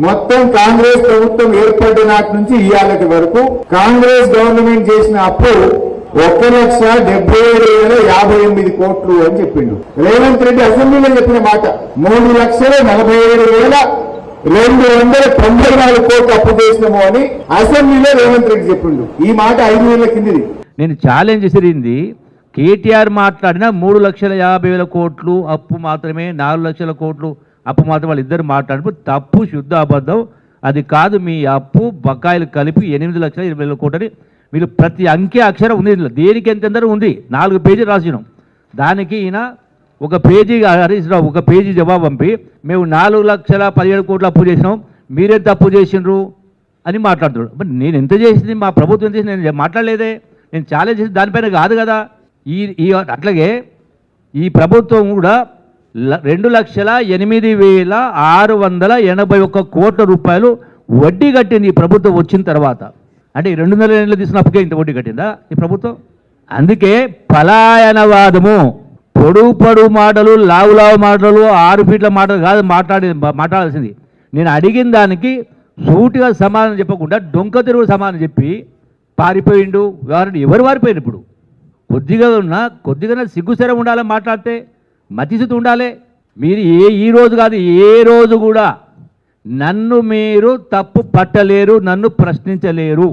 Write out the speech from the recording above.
మొత్తం కాంగ్రెస్ ప్రభుత్వం ఏర్పడిన నాటి నుంచి ఇవాళటి వరకు కాంగ్రెస్ గవర్నమెంట్ చేసిన అప్పు 1,77,058 కోట్లు అని చెప్పిండు రేవంత్ రెడ్డి అసెంబ్లీలో చెప్పిన మాట. 3,47,294 కోట్లు అప్పు చేసినాము అని అసెంబ్లీలో రేవంత్ రెడ్డి చెప్పిండు. ఈ మాట 5 ఏళ్ల కిందిది. నేను ఛాలెంజ్ చేసింది కేటీఆర్ మాట్లాడిన 3,50,000 కోట్లు అప్పు మాత్రమే, 4 లక్షల కోట్లు అప్పు మాత్రం వాళ్ళిద్దరు మాట్లాడినప్పుడు తప్పు, శుద్ధ అబద్ధం. అది కాదు, మీ అప్పు బకాయిలు కలిపి 8,20,000 కోట్లని వీళ్ళు ప్రతి అంకె అక్షరం ఉంది. దేనికి ఎంతెందరూ ఉంది, 4 పేజీలు రాసినాం. దానికి ఈయన ఒక పేజీ హరీష్ రావు ఒక పేజీ జవాబు పంపి మేము 4,17,000 కోట్లు అప్పు చేసినాం, మీరెంత అప్పు చేసినారు అని మాట్లాడుతున్నాడు. మరి నేను ఎంత చేసింది, మా ప్రభుత్వం చేసి నేను మాట్లాడలేదే, నేను ఛాలెంజ్ చేసి దానిపైన కాదు కదా. అట్లాగే ఈ ప్రభుత్వం కూడా 2,08,681 కోట్ల రూపాయలు వడ్డీ కట్టింది ఈ ప్రభుత్వం వచ్చిన తర్వాత. అంటే 2 నెలలు తీసుకున్న అప్పుకే ఇంత వడ్డీ కట్టిందా ఈ ప్రభుత్వం? అందుకే పలాయనవాదము, పొడు మాటలు, లావు మాటలు, 6 ఫీట్ల మాటలు కాదు మాట్లాడాల్సింది. నేను అడిగిన దానికి సూటిగా సమాధానం చెప్పకుండా డొంక తిరుగు సమాధానం చెప్పి పారిపోయిండు. ఎవరు పారిపోయిండు? ఇప్పుడు కొద్దిగా సిగ్గుసరం ఉండాలని మాట్లాడితే మతిస్థితి ఉండాలి. మీరు ఈ రోజు కాదు ఏ రోజు కూడా నన్ను మీరు తప్పు పట్టలేరు, నన్ను ప్రశ్నించలేరు.